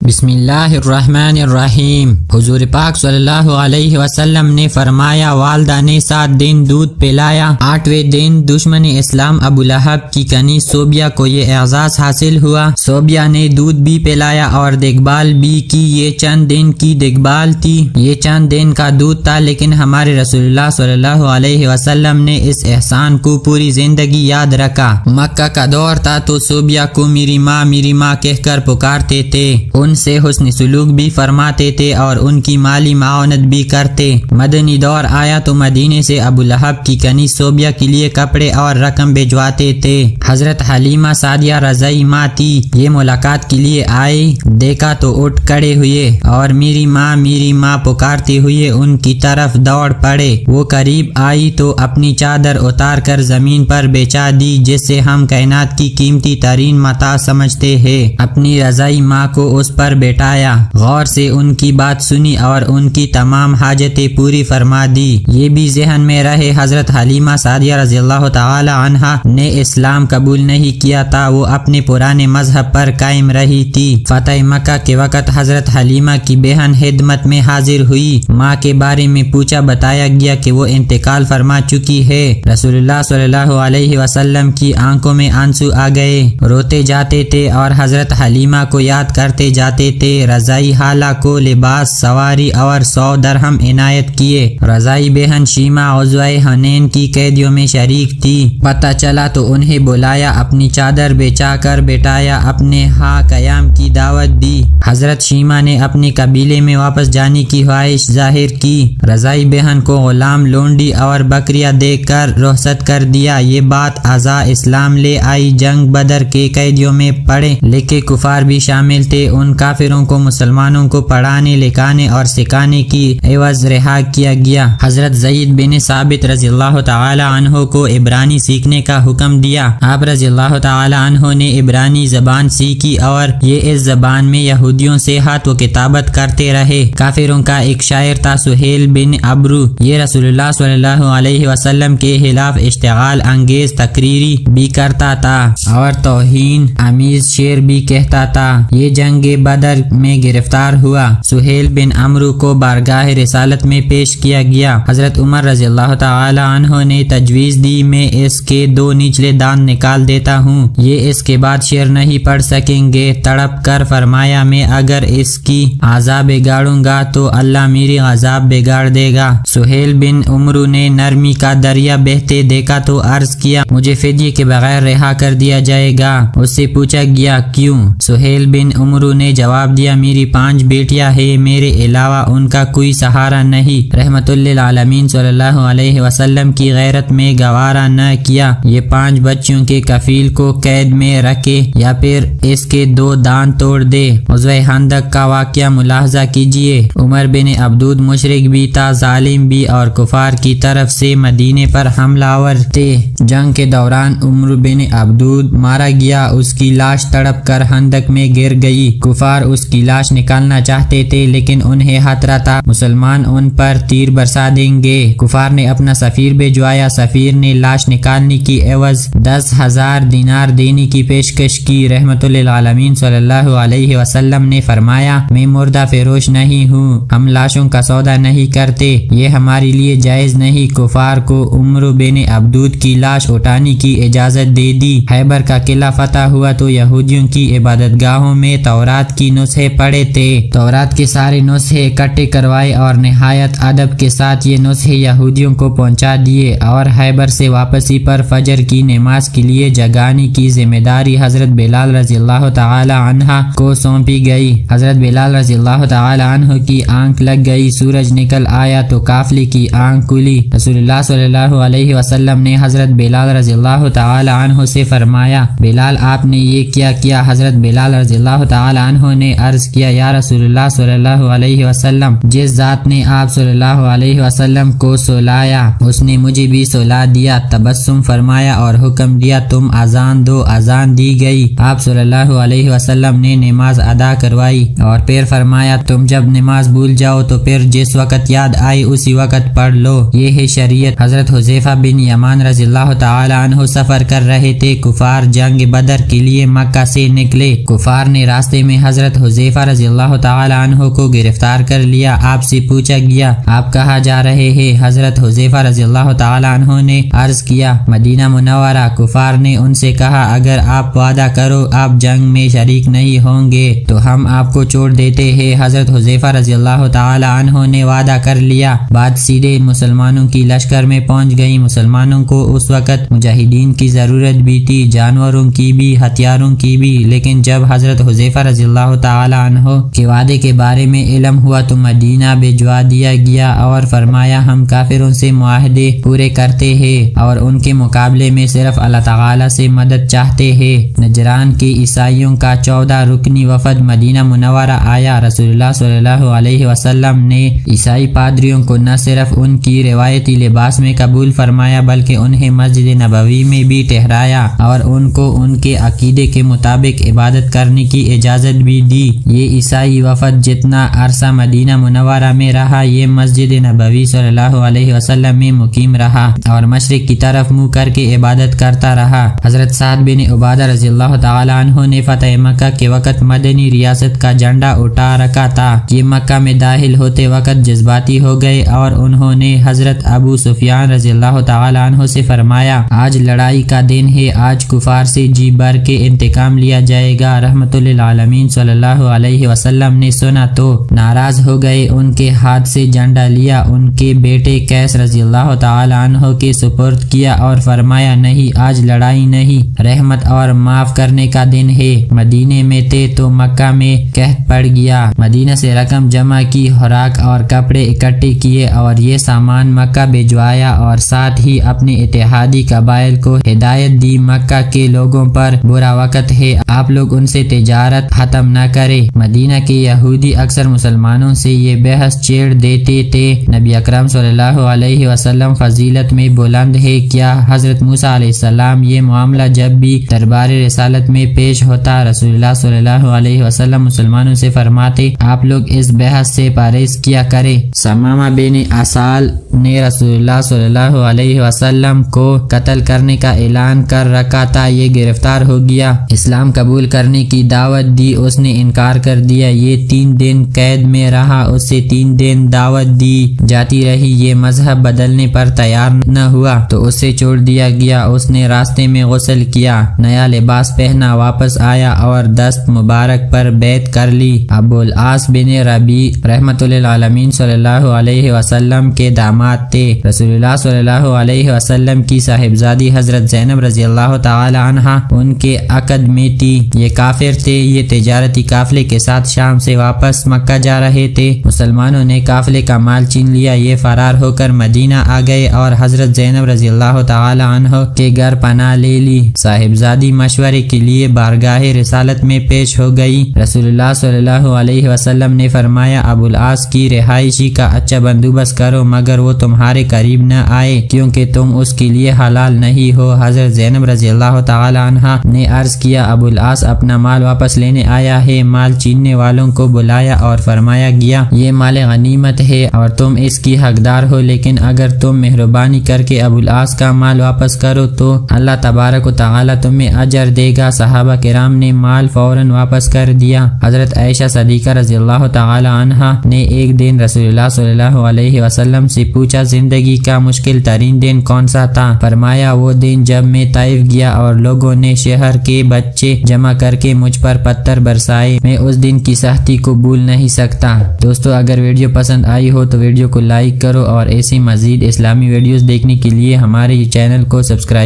بسم اللہ الرحمن الرحیم۔ حضور پاک صلی اللہ علیہ وسلم نے فرمایا، والدہ نے 7 دن دودھ پلایا، 8ویں دن دشمن اسلام ابو لہب کی کنی صوبیہ کو یہ اعزاز حاصل ہوا۔ صوبیہ نے دودھ بھی پلایا اور دیکھ بھال بھی کی۔ یہ چند دن کی دیکھ بھال تھی، یہ چند دن کا دودھ تھا، لیکن ہمارے رسول اللہ صلی اللہ علیہ وسلم نے اس احسان کو پوری زندگی یاد رکھا۔ مکہ کا دور تھا تو صوبیہ کو میری ماں کہہ کر پکارتے تھے، ان سے حسن سلوک بھی فرماتے تھے اور ان کی مالی معاونت بھی کرتے۔ مدنی دور آیا تو مدینے سے ابو لہب کی کنی صوبیہ کے لیے کپڑے اور رقم بھجواتے تھے۔ حضرت حلیمہ سعدیہ رضی ماں تھی، یہ ملاقات کے لیے آئے، دیکھا تو اٹھ کھڑے ہوئے اور میری ماں پکارتے ہوئے ان کی طرف دوڑ پڑے۔ وہ قریب آئی تو اپنی چادر اتار کر زمین پر بچھا دی، جس سے ہم کائنات کی قیمتی ترین متاع سمجھتے ہیں۔ اپنی رضی ماں کو اس پر بیٹھایا، غور سے ان کی بات سنی اور ان کی تمام حاجتیں پوری فرما دی۔ یہ بھی ذہن میں رہے، حضرت حلیمہ سعدیہ رضی اللہ تعالی عنہا نے اسلام قبول نہیں کیا تھا، وہ اپنے پرانے مذہب پر قائم رہی تھی۔ فتح مکہ کے وقت حضرت حلیمہ کی بہن خدمت میں حاضر ہوئی، ماں کے بارے میں پوچھا، بتایا گیا کہ وہ انتقال فرما چکی ہے۔ رسول اللہ صلی اللہ علیہ وسلم کی آنکھوں میں آنسو آ گئے، روتے جاتے تھے اور حضرت حلیمہ کو یاد کرتے جاتے تھے۔ رضائی حالہ کو لباس، سواری اور 100 درہم عنایت کیے۔ رضائی بہن شیمہ غزوہ حنین کی قیدیوں میں شریک تھی، پتہ چلا تو انہیں بلایا، اپنی چادر بچھا کر بٹھایا، اپنے ہاں قیام کی دعوت دی۔ حضرت شیمہ نے اپنے قبیلے میں واپس جانے کی خواہش ظاہر کی۔ رضائی بہن کو غلام، لونڈی اور بکریاں دے کر رخصت کر دیا۔ یہ بات اعضاء اسلام لے آئی۔ جنگ بدر کے قیدیوں میں پڑھے لکھے کفار بھی شامل تھے، ان کافروں کو مسلمانوں کو پڑھانے، لکھانے اور سکھانے کی عوض رہا کیا گیا۔ حضرت زید بن ثابت رضی اللہ تعالی عنہ کو عبرانی سیکھنے کا حکم دیا۔ آپ رضی اللہ تعالی عنہ نے عبرانی زبان سیکھی اور یہ اس زبان میں یہودیوں سے خط و کتابت کرتے رہے۔ کافروں کا ایک شاعر تھا سہیل بن عمرو، یہ رسول اللہ صلی اللہ علیہ وسلم کے خلاف اشتعال انگیز تقریری بھی کرتا تھا اور توہین آمیز شعر بھی کہتا تھا۔ یہ جنگ بدر میں گرفتار ہوا۔ سہیل بن عمرو کو بارگاہ رسالت میں پیش کیا گیا۔ حضرت عمر رضی اللہ تعالی عنہ نے تجویز دی، میں اس کے 2 نچلے دانت نکال دیتا ہوں، یہ اس کے بعد شعر نہیں پڑھ سکیں گے۔ تڑپ کر فرمایا، میں اگر اس کی عذاب بگاڑوں گا تو اللہ میری عذاب بگاڑ دے گا۔ سہیل بن عمرو نے نرمی کا دریا بہتے دیکھا تو عرض کیا، مجھے فدیے کے بغیر رہا کر دیا جائے گا۔ اس سے پوچھا گیا، کیوں؟ سہیل بن عمرو نے جواب دیا، میری 5 بیٹیاں ہیں، میرے علاوہ ان کا کوئی سہارا نہیں۔ رحمت للعالمین صلی اللہ علیہ وسلم کی غیرت میں گوارا نہ کیا، یہ 5 بچیوں کے کفیل کو قید میں رکھے یا پھر اس کے 2 دانت توڑ دے۔ غزوہ خندق کا واقعہ ملاحظہ کیجئے۔ عمر بن عبدود مشرک بھی تھا، ظالم بھی، اور کفار کی طرف سے مدینے پر حملہ آور تھے۔ جنگ کے دوران عمر بن عبدود مارا گیا، اس کی لاش تڑپ کر خندق میں گر گئی۔ کفار اس کی لاش نکالنا چاہتے تھے، لیکن انہیں خطرہ تھا مسلمان ان پر تیر برسا دیں گے۔ کفار نے اپنا سفیر بھجوایا، سفیر نے لاش نکالنے کی عوض 10,000 دینار دینے کی پیشکش کی۔ رحمت للعالمین صلی اللہ علیہ وسلم نے فرمایا، میں مردہ فروش نہیں ہوں، ہم لاشوں کا سودا نہیں کرتے، یہ ہمارے لیے جائز نہیں۔ کفار کو عمر بن عبدود کی لاش اٹھانے کی اجازت دے دی۔ خیبر کا قلعہ فتح ہوا تو یہودیوں کی عبادت گاہوں میں تورات کی نسخے پڑے تھے۔ تورات کے سارے نسخے اکٹھے کروائے اور نہایت ادب کے ساتھ یہ نسخے یہودیوں کو پہنچا دیے، اور خیبر سے واپسی پر فجر کی نماز کے لیے جگانے کی ذمہ داری حضرت بلال رضی اللہ تعالی عنہ کو سونپی گئی۔ حضرت بلال رضی اللہ تعالی عنہ کی آنکھ لگ گئی، سورج نکل آیا تو قافلے کی آنکھ کھلی۔ رسول اللہ صلی اللہ علیہ وسلم نے حضرت بلال رضی اللہ تعالی عنہ سے فرمایا، بلال آپ نے یہ کیا کیا؟ حضرت بلال رضی اللہ تعالی عنہ نے عرض کیا، یا رسول اللہ صلی اللہ علیہ وسلم، جس ذات نے آپ صلی اللہ علیہ وسلم کو سلایا اس نے مجھے بھی سلا دیا۔ تبسم فرمایا اور حکم دیا، تم اذان دو۔ اذان دی گئی، آپ صلی اللہ علیہ وسلم نے نماز ادا کروائی اور پھر فرمایا، تم جب نماز بھول جاؤ تو پھر جس وقت یاد آئے اسی وقت پڑھ لو، یہ ہے شریعت۔ حضرت حذیفہ بن یمان رضی اللہ تعالی عنہ سفر کر رہے تھے، کفار جنگ بدر کے لیے مکہ سے نکلے۔ کفار نے راستے میں حضرت حذیفہ رضی اللہ تعالی عنہ کو گرفتار کر لیا۔ آپ سے پوچھا گیا آپ کہاں جا رہے ہیں؟ حضرت حذیفہ رضی اللہ تعالی عنہ نے عرض کیا مدینہ منورہ۔ کفار نے ان سے کہا اگر آپ وعدہ کرو آپ جنگ میں شریک نہیں ہوں گے تو ہم آپ کو چھوڑ دیتے ہیں۔ حضرت حذیفہ رضی اللہ تعالی عنہ نے وعدہ کر لیا۔ بات سیدھے مسلمانوں کی لشکر میں پہنچ گئی۔ مسلمانوں کو اس وقت مجاہدین کی ضرورت بھی تھی، جانوروں کی بھی، ہتھیاروں کی بھی، لیکن جب حضرت حذیفہ رضی اللہ تعالی عنہ کے وعدے کے بارے میں علم ہوا تو مدینہ بھجوا دیا گیا اور فرمایا ہم کافروں سے معاہدے پورے کرتے ہیں اور ان کے مقابلے میں صرف اللہ تعالی سے مدد چاہتے ہیں۔ نجران کے عیسائیوں کا 14 رکنی وفد مدینہ منورہ آیا۔ رسول اللہ صلی اللہ علیہ وسلم نے عیسائی پادریوں کو نہ صرف ان کی روایتی لباس میں قبول فرمایا بلکہ انہیں مسجد نبوی میں بھی ٹھہرایا اور ان کو ان کے عقیدے کے مطابق عبادت کرنے کی اجازت بھی دی۔ یہ عیسائی وفد جتنا عرصہ مدینہ منورہ میں رہا یہ مسجد نبوی صلی اللہ علیہ وسلم میں مقیم رہا اور مشرق کی طرف منہ کر کے عبادت کرتا رہا۔ حضرت سعد بن عبادہ رضی اللہ تعالی عنہ نے فتح مکہ کے وقت مدنی ریاست کا جھنڈا اٹھا رکھا تھا۔ یہ مکہ میں داخل ہوتے وقت جذباتی ہو گئے اور انہوں نے حضرت ابو سفیان رضی اللہ تعالی عنہ سے فرمایا آج لڑائی کا دن ہے، آج کفار سے جی بھر کے انتقام لیا جائے گا۔ رحمت للعالمین صلی اللہ علیہ وسلم نے سنا تو ناراض ہو گئے، ان کے ہاتھ سے جھنڈا لیا، ان کے بیٹے قیس رضی اللہ تعالی عنہ کے سپرد کیا اور فرمایا نہیں آج لڑائی نہیں، رحمت اور معاف کرنے کا دن ہے۔ مدینے میں تھے تو مکہ میں قحط پڑ گیا۔ مدینہ سے رقم جمع کی، خوراک اور کپڑے اکٹھے کیے اور یہ سامان مکہ بھجوایا اور ساتھ ہی اپنے اتحادی قبائل کو ہدایت دی مکہ کے لوگوں پر برا وقت ہے، آپ لوگ ان سے تجارت ختم نہ کرے۔ مدینہ کے یہودی اکثر مسلمانوں سے یہ بحث چھیڑ دیتے تھے نبی اکرم صلی اللہ علیہ وسلم فضیلت میں بلند ہے کیا؟ حضرت موسیٰ علیہ السلام یہ معاملہ جب بھی دربار رسالت میں پیش ہوتا رسول اللہ صلی اللہ علیہ وسلم مسلمانوں سے فرماتے آپ لوگ اس بحث سے پرہیز کیا کریں۔ سمامہ بن اسال نے رسول اللہ صلی اللہ علیہ وسلم کو قتل کرنے کا اعلان کر رکھا تھا، یہ گرفتار ہو گیا، اسلام قبول کرنے کی دعوت دی، اس نے انکار کر دیا، یہ 3 دن قید میں رہا، اس سے 3 دن دعوت دی جاتی رہی، یہ مذہب بدلنے پر تیار نہ ہوا تو اسے چھوڑ دیا گیا، اس نے راستے میں غسل کیا، نیا لباس پہنا، واپس آیا اور دست مبارک پر بیعت کر لی۔ ابو العاص بن ربیع رحمت للعالمین صلی اللہ علیہ وسلم کے داماد تھے۔ رسول اللہ صلی اللہ علیہ وسلم کی صاحبزادی حضرت زینب رضی اللہ تعالی عنہا ان کے عقد میں تھی، یہ کافر تھے، یہ تجارتی قافلے کے ساتھ شام سے واپس مکہ جا رہے تھے، مسلمانوں نے قافلے کا مال چھین لیا، یہ فرار ہو کر مدینہ آ گئے اور حضرت زینب رضی اللہ تعالی عنہ کے گھر پناہ لے لی۔ صاحبزادی مشورے کے لیے بارگاہ رسالت میں پیش ہو گئی، رسول اللہ صلی اللہ علیہ وسلم نے فرمایا ابو العاص کی رہائشی کا اچھا بندوبست کرو مگر وہ تمہارے قریب نہ آئے کیونکہ تم اس کے لیے حلال نہیں ہو۔ حضرت زینب رضی اللہ تعالی عنہ نے عرض کیا ابو العاص اپنا مال واپس لینے آیا ہے، مال چھیننے والوں کو بلایا اور فرمایا گیا یہ مال غنیمت ہے اور تم اس کی حقدار ہو، لیکن اگر تم مہربانی کر کے ابو العاص کا مال واپس کرو تو اللہ تبارک و تعالی تمہیں اجر دے گا۔ صحابہ کرام نے مال فوراً واپس کر دیا۔ حضرت عائشہ صدیقہ رضی اللہ تعالی عنہا نے ایک دن رسول اللہ صلی اللہ علیہ وسلم سے پوچھا زندگی کا مشکل ترین دن کون سا تھا؟ فرمایا وہ دن جب میں طائف گیا اور لوگوں نے شہر کے بچے جمع کر کے مجھ پر پتھر برسائے، میں اس دن کی سختی کو بھول نہیں سکتا۔ دوستو اگر ویڈیو پسند آئی ہو تو ویڈیو کو لائک کرو اور ایسی مزید اسلامی ویڈیوز دیکھنے کے لیے ہمارے چینل کو سبسکرائب